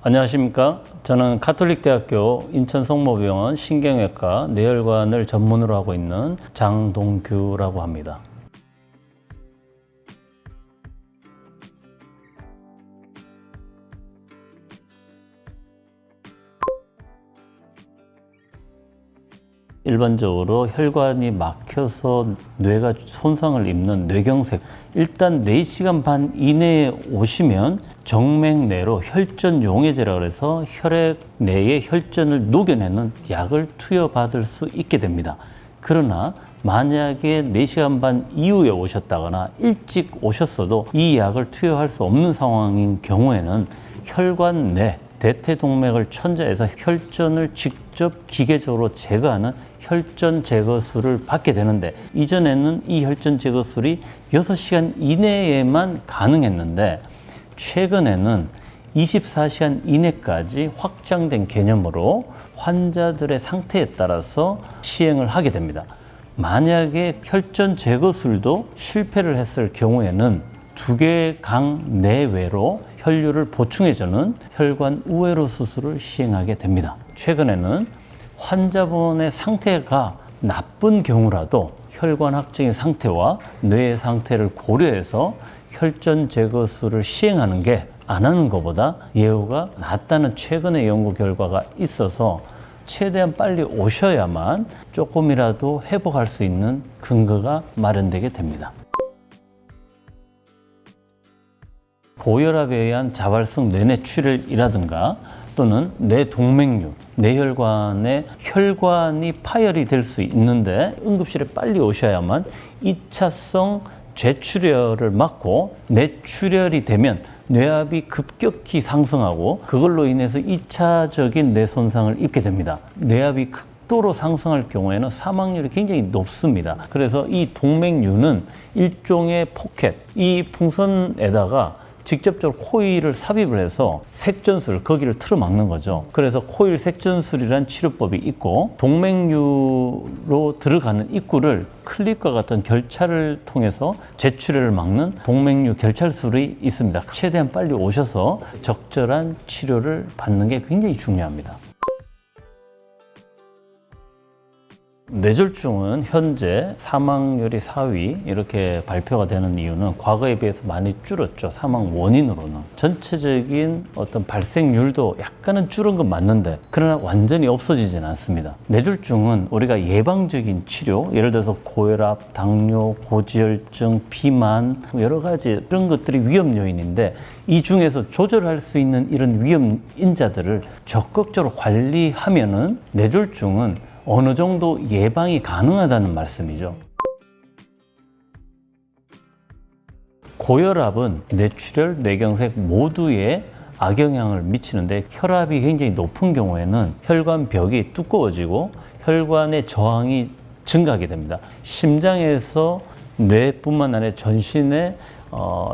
안녕하십니까. 저는 가톨릭대학교 인천성모병원 신경외과 뇌혈관을 전문으로 하고 있는 장동규라고 합니다. 일반적으로 혈관이 막혀서 뇌가 손상을 입는 뇌경색, 일단 4시간 반 이내에 오시면 정맥내로 혈전 용해제라고 해서 혈액 내에 혈전을 녹여내는 약을 투여받을 수 있게 됩니다. 그러나 만약에 4시간 반 이후에 오셨다거나 일찍 오셨어도 이 약을 투여할 수 없는 상황인 경우에는 혈관 내 대퇴동맥을 천자해서 혈전을 직접 기계적으로 제거하는 혈전 제거술을 받게 되는데, 이전에는 이 혈전 제거술이 6시간 이내에만 가능했는데 최근에는 24시간 이내까지 확장된 개념으로 환자들의 상태에 따라서 시행을 하게 됩니다. 만약에 혈전 제거술도 실패를 했을 경우에는 2개 강 내외로 혈류를 보충해주는 혈관 우회로 수술을 시행하게 됩니다. 최근에는 환자분의 상태가 나쁜 경우라도 혈관 확정의 상태와 뇌의 상태를 고려해서 혈전 제거술을 시행하는 게 안 하는 것보다 예후가 낫다는 최근의 연구 결과가 있어서 최대한 빨리 오셔야만 조금이라도 회복할 수 있는 근거가 마련되게 됩니다. 고혈압에 의한 자발성 뇌내출혈이라든가 또는 뇌동맥류, 뇌혈관에 혈관이 파열이 될 수 있는데 응급실에 빨리 오셔야만 2차성 뇌출혈을 막고, 뇌출혈이 되면 뇌압이 급격히 상승하고 그걸로 인해서 2차적인 뇌 손상을 입게 됩니다. 뇌압이 극도로 상승할 경우에는 사망률이 굉장히 높습니다. 그래서 이 동맥류는 일종의 포켓, 이 풍선에다가 직접적으로 코일을 삽입을 해서 색전술, 거기를 틀어막는 거죠. 그래서 코일 색전술이라는 치료법이 있고, 동맥류로 들어가는 입구를 클립과 같은 결찰을 통해서 재출혈을 막는 동맥류 결찰술이 있습니다. 최대한 빨리 오셔서 적절한 치료를 받는 게 굉장히 중요합니다. 뇌졸중은 현재 사망률이 4위 이렇게 발표가 되는 이유는 과거에 비해서 많이 줄었죠. 사망 원인으로는. 전체적인 어떤 발생률도 약간은 줄은 건 맞는데 그러나 완전히 없어지지는 않습니다. 뇌졸중은 우리가 예방적인 치료, 예를 들어서 고혈압, 당뇨, 고지혈증, 비만 여러 가지 그런 것들이 위험 요인인데, 이 중에서 조절할 수 있는 이런 위험 인자들을 적극적으로 관리하면은 뇌졸중은 어느 정도 예방이 가능하다는 말씀이죠. 고혈압은 뇌출혈, 뇌경색 모두에 악영향을 미치는데, 혈압이 굉장히 높은 경우에는 혈관 벽이 두꺼워지고 혈관의 저항이 증가하게 됩니다. 심장에서 뇌뿐만 아니라 전신에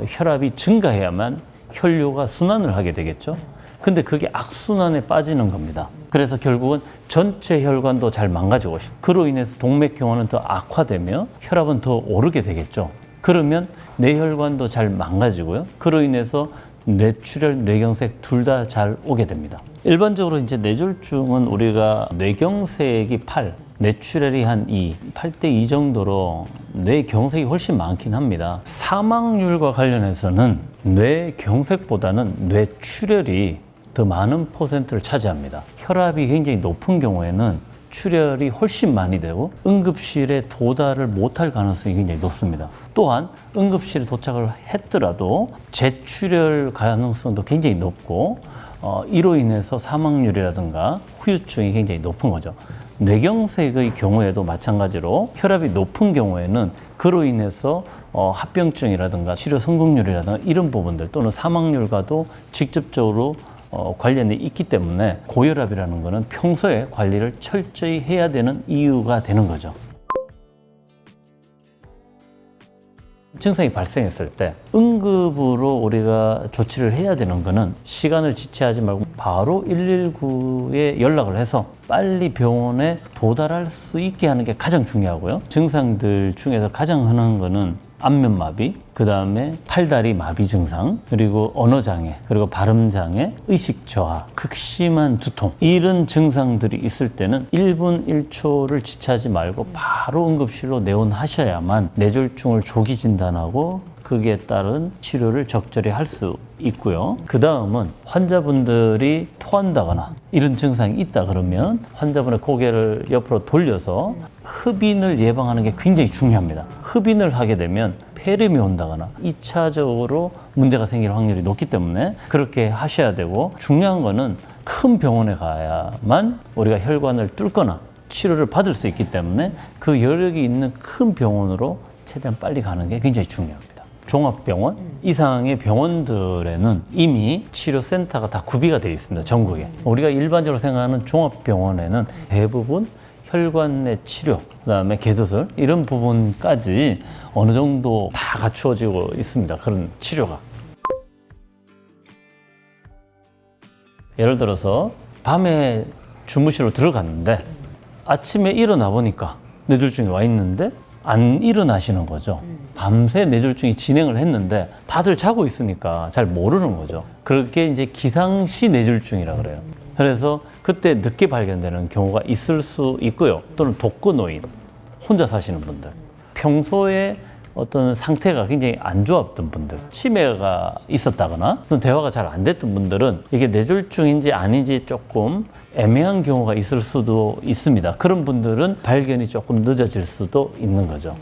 혈압이 증가해야만 혈류가 순환을 하게 되겠죠. 근데 그게 악순환에 빠지는 겁니다. 그래서 결국은 전체 혈관도 잘 망가지고, 그로 인해서 동맥경화는 더 악화되며 혈압은 더 오르게 되겠죠. 그러면 뇌혈관도 잘 망가지고요. 그로 인해서 뇌출혈, 뇌경색 둘 다 잘 오게 됩니다. 일반적으로 이제 뇌졸중은 우리가 뇌경색이 8, 뇌출혈이 한 2, 8대 2 정도로 뇌경색이 훨씬 많긴 합니다. 사망률과 관련해서는 뇌경색보다는 뇌출혈이 더 많은 퍼센트를 차지합니다. 혈압이 굉장히 높은 경우에는 출혈이 훨씬 많이 되고 응급실에 도달을 못할 가능성이 굉장히 높습니다. 또한 응급실에 도착을 했더라도 재출혈 가능성도 굉장히 높고 이로 인해서 사망률이라든가 후유증이 굉장히 높은 거죠. 뇌경색의 경우에도 마찬가지로 혈압이 높은 경우에는 그로 인해서 합병증이라든가 치료 성공률이라든가 이런 부분들 또는 사망률과도 직접적으로 관련이 있기 때문에 고혈압이라는 것은 평소에 관리를 철저히 해야 되는 이유가 되는 거죠. 증상이 발생했을 때 응급으로 우리가 조치를 해야 되는 거는 시간을 지체하지 말고 바로 119에 연락을 해서 빨리 병원에 도달할 수 있게 하는 게 가장 중요하고요. 증상들 중에서 가장 흔한 거는 안면마비, 그 다음에 팔다리 마비 증상, 그리고 언어장애, 그리고 발음장애, 의식저하, 극심한 두통, 이런 증상들이 있을 때는 1분 1초를 지체하지 말고 바로 응급실로 내원하셔야만 뇌졸중을 조기 진단하고 거기에 따른 치료를 적절히 할 수 있고요. 그 다음은 환자분들이 토한다거나 이런 증상이 있다 그러면 환자분의 고개를 옆으로 돌려서 흡인을 예방하는 게 굉장히 중요합니다. 흡인을 하게 되면 폐렴이 온다거나 2차적으로 문제가 생길 확률이 높기 때문에 그렇게 하셔야 되고, 중요한 거는 큰 병원에 가야만 우리가 혈관을 뚫거나 치료를 받을 수 있기 때문에 그 여력이 있는 큰 병원으로 최대한 빨리 가는 게 굉장히 중요합니다. 종합병원 이상의 병원들에는 이미 치료센터가 다 구비가 되어 있습니다. 전국에. 우리가 일반적으로 생각하는 종합병원에는 대부분 혈관 내 치료, 그다음에 개도술 이런 부분까지 어느 정도 다 갖추어지고 있습니다. 그런 치료가. 예를 들어서 밤에 주무시러 들어갔는데 아침에 일어나 보니까 뇌졸중이 와 있는데 안 일어나시는 거죠. 밤새 뇌졸중이 진행을 했는데 다들 자고 있으니까 잘 모르는 거죠. 그렇게 이제 기상시 뇌졸중이라 그래요. 그래서 그때 늦게 발견되는 경우가 있을 수 있고요. 또는 독거노인, 혼자 사시는 분들, 평소에 어떤 상태가 굉장히 안 좋았던 분들, 치매가 있었다거나 또는 대화가 잘 안 됐던 분들은 이게 뇌졸중인지 아닌지 조금 애매한 경우가 있을 수도 있습니다. 그런 분들은 발견이 조금 늦어질 수도 있는 거죠.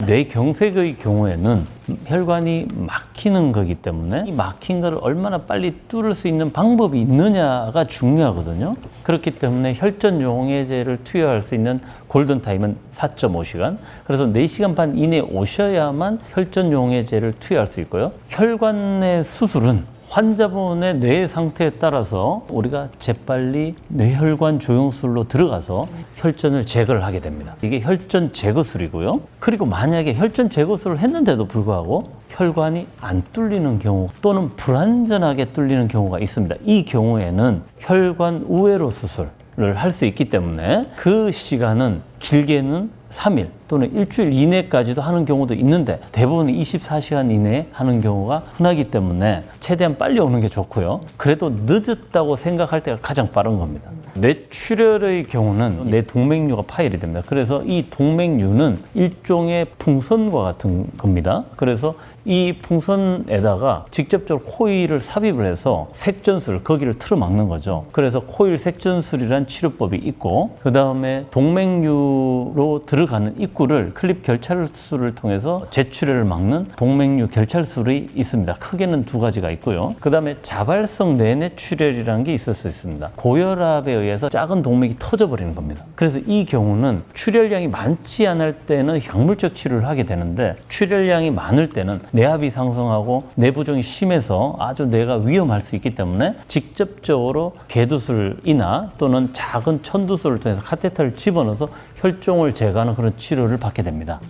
뇌경색의 경우에는 혈관이 막히는 거기 때문에 이 막힌 거를 얼마나 빨리 뚫을 수 있는 방법이 있느냐가 중요하거든요. 그렇기 때문에 혈전 용해제를 투여할 수 있는 골든타임은 4.5시간. 그래서 4시간 반 이내에 오셔야만 혈전 용해제를 투여할 수 있고요. 혈관 내 수술은 환자분의 뇌 상태에 따라서 우리가 재빨리 뇌혈관 조영술로 들어가서 혈전을 제거를 하게 됩니다. 이게 혈전 제거술이고요. 그리고 만약에 혈전 제거술을 했는데도 불구하고 혈관이 안 뚫리는 경우 또는 불완전하게 뚫리는 경우가 있습니다. 이 경우에는 혈관 우회로 수술을 할 수 있기 때문에 그 시간은 길게는 3일 또는 일주일 이내까지도 하는 경우도 있는데 대부분 24시간 이내에 하는 경우가 흔하기 때문에 최대한 빨리 오는 게 좋고요. 그래도 늦었다고 생각할 때가 가장 빠른 겁니다. 뇌출혈의 경우는 뇌동맥류가 파열이 됩니다. 그래서 이 동맥류는 일종의 풍선과 같은 겁니다. 그래서 이 풍선에다가 직접적으로 코일을 삽입을 해서 색전술, 거기를 틀어막는 거죠. 그래서 코일 색전술이란 치료법이 있고, 그 다음에 동맥류로 들어가는 입구를 클립 결찰술을 통해서 재출혈을 막는 동맥류 결찰술이 있습니다. 크게는 두 가지가 있고요. 그 다음에 자발성 뇌내출혈이라는 게 있을 수 있습니다. 고혈압에 의해서 작은 동맥이 터져버리는 겁니다. 그래서 이 경우는 출혈량이 많지 않을 때는 약물적 치료를 하게 되는데, 출혈량이 많을 때는 뇌압이 상승하고 뇌부종이 심해서 아주 뇌가 위험할 수 있기 때문에 직접적으로 개두술이나 또는 작은 천두술을 통해서 카테터를 집어넣어서 혈종을 제거하는 그런 치료를 받게 됩니다.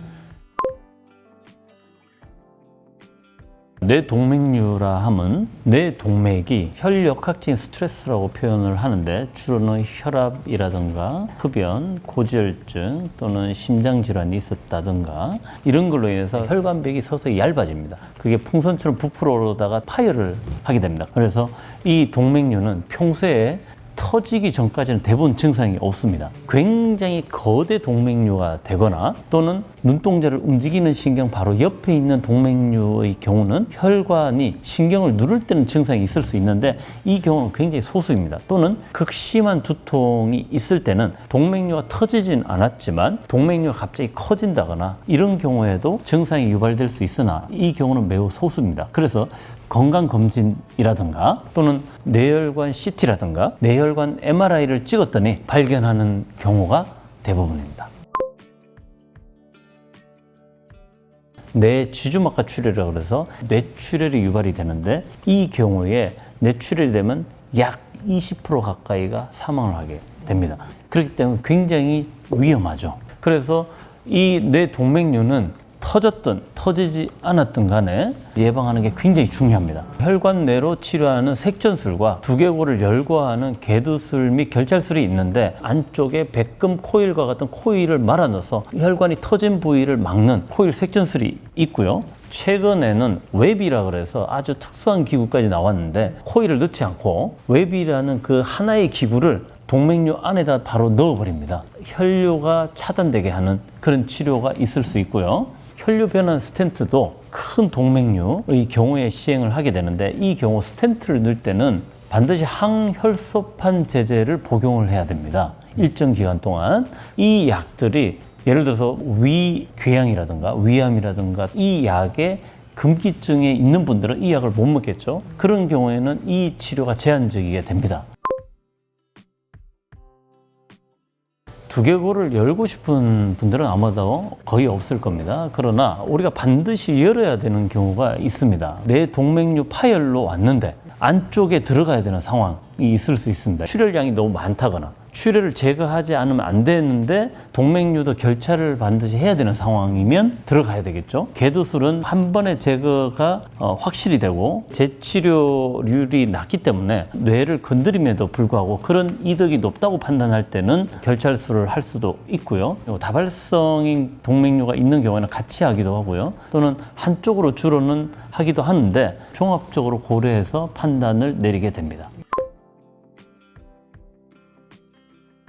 뇌동맥류라 함은 뇌동맥이 혈역학적인 스트레스라고 표현을 하는데, 주로는 혈압이라든가 흡연, 고지혈증 또는 심장질환이 있었다든가 이런 걸로 인해서 혈관벽이 서서히 얇아집니다. 그게 풍선처럼 부풀어 오르다가 파열을 하게 됩니다. 그래서 이 동맥류는 평소에 터지기 전까지는 대부분 증상이 없습니다. 굉장히 거대 동맥류가 되거나 또는 눈동자를 움직이는 신경 바로 옆에 있는 동맥류의 경우는 혈관이 신경을 누를 때는 증상이 있을 수 있는데, 이 경우는 굉장히 소수입니다. 또는 극심한 두통이 있을 때는 동맥류가 터지진 않았지만 동맥류가 갑자기 커진다거나 이런 경우에도 증상이 유발될 수 있으나 이 경우는 매우 소수입니다. 그래서 건강검진이라든가 또는 뇌혈관 CT라든가 뇌혈관 MRI를 찍었더니 발견하는 경우가 대부분입니다. 뇌지주막하 출혈이라고 해서 뇌출혈이 유발이 되는데, 이 경우에 뇌출혈이 되면 약 20% 가까이가 사망을 하게 됩니다. 그렇기 때문에 굉장히 위험하죠. 그래서 이 뇌동맥류는 터졌든 터지지 않았든 간에 예방하는 게 굉장히 중요합니다. 혈관 내로 치료하는 색전술과 두개골을 열거하는 개두술 및 결찰술이 있는데 안쪽에 백금 코일과 같은 코일을 말아 넣어서 혈관이 터진 부위를 막는 코일 색전술이 있고요. 최근에는 웹이라 그래서 아주 특수한 기구까지 나왔는데 코일을 넣지 않고 웹이라는 그 하나의 기구를 동맥류 안에다 바로 넣어버립니다. 혈류가 차단되게 하는 그런 치료가 있을 수 있고요. 혈류 변환 스텐트도 큰 동맥류의 경우에 시행을 하게 되는데 이 경우 스텐트를 넣을 때는 반드시 항혈소판 제제를 복용을 해야 됩니다. 일정 기간 동안. 이 약들이 예를 들어서 위궤양이라든가 위암이라든가 이 약에 금기증에 있는 분들은 이 약을 못 먹겠죠. 그런 경우에는 이 치료가 제한적이게 됩니다. 두개골을 열고 싶은 분들은 아마도 거의 없을 겁니다. 그러나 우리가 반드시 열어야 되는 경우가 있습니다. 내 동맥류 파열로 왔는데 안쪽에 들어가야 되는 상황이 있을 수 있습니다. 출혈량이 너무 많다거나 출혈을 제거하지 않으면 안 되는데 동맥류도 결찰을 반드시 해야 되는 상황이면 들어가야 되겠죠. 개두술은 한 번의 제거가 확실히 되고 재치료률이 낮기 때문에 뇌를 건드림에도 불구하고 그런 이득이 높다고 판단할 때는 결찰술을 할 수도 있고요. 다발성인 동맥류가 있는 경우에는 같이 하기도 하고요. 또는 한쪽으로 주로는 하기도 하는데 종합적으로 고려해서 판단을 내리게 됩니다.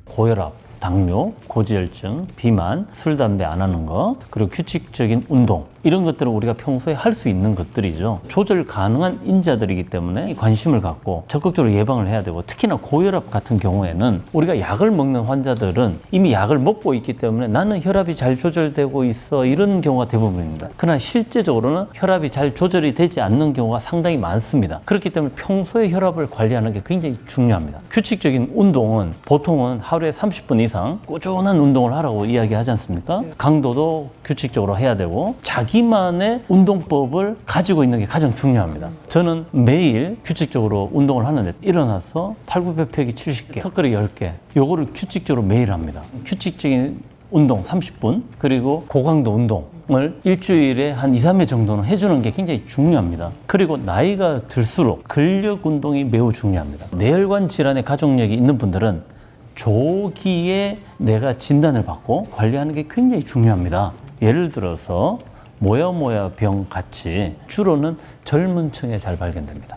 고혈압, 당뇨, 고지혈증, 비만, 술, 담배 안 하는 거, 그리고 규칙적인 운동 이런 것들은 우리가 평소에 할 수 있는 것들이죠. 조절 가능한 인자들이기 때문에 관심을 갖고 적극적으로 예방을 해야 되고 특히나 고혈압 같은 경우에는 우리가 약을 먹는 환자들은 이미 약을 먹고 있기 때문에 나는 혈압이 잘 조절되고 있어 이런 경우가 대부분입니다. 그러나 실제적으로는 혈압이 잘 조절이 되지 않는 경우가 상당히 많습니다. 그렇기 때문에 평소에 혈압을 관리하는 게 굉장히 중요합니다. 규칙적인 운동은 보통은 하루에 30분 이상 꾸준한 운동을 하라고 이야기하지 않습니까? 강도도 규칙적으로 해야 되고 자기만의 운동법을 가지고 있는 게 가장 중요합니다. 저는 매일 규칙적으로 운동을 하는데 일어나서 팔굽혀펴기 70개, 턱걸이 10개 요거를 규칙적으로 매일 합니다. 규칙적인 운동 30분 그리고 고강도 운동을 일주일에 한 2, 3회 정도는 해주는 게 굉장히 중요합니다. 그리고 나이가 들수록 근력 운동이 매우 중요합니다. 뇌혈관 질환의 가족력이 있는 분들은 조기에 내가 진단을 받고 관리하는 게 굉장히 중요합니다. 예를 들어서 모야모야 병 같이 주로는 젊은 층에 잘 발견됩니다.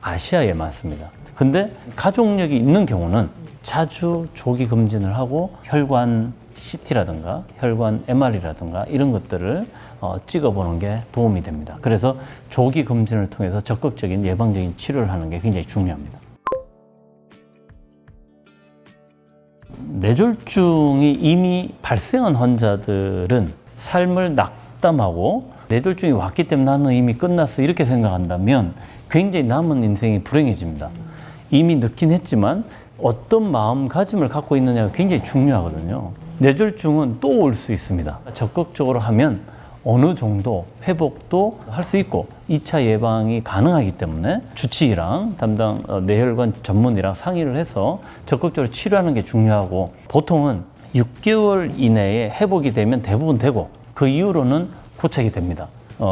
아시아에 많습니다. 근데 가족력이 있는 경우는 자주 조기 검진을 하고 혈관 CT라든가 혈관 MR이라든가 이런 것들을 찍어보는 게 도움이 됩니다. 그래서 조기 검진을 통해서 적극적인 예방적인 치료를 하는 게 굉장히 중요합니다. 뇌졸중이 이미 발생한 환자들은 삶을 낙담하고 뇌졸중이 왔기 때문에 나는 이미 끝났어 이렇게 생각한다면 굉장히 남은 인생이 불행해집니다. 이미 늦긴 했지만 어떤 마음가짐을 갖고 있느냐가 굉장히 중요하거든요. 뇌졸중은 또 올 수 있습니다. 적극적으로 하면 어느 정도 회복도 할 수 있고 2차 예방이 가능하기 때문에 주치의랑 담당 뇌혈관 전문의랑 상의를 해서 적극적으로 치료하는 게 중요하고 보통은 6개월 이내에 회복이 되면 대부분 되고 그 이후로는 고착이 됩니다.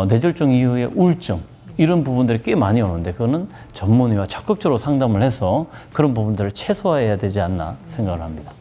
뇌졸중 이후에 우울증 이런 부분들이 꽤 많이 오는데 그거는 전문의와 적극적으로 상담을 해서 그런 부분들을 최소화해야 되지 않나 생각을 합니다.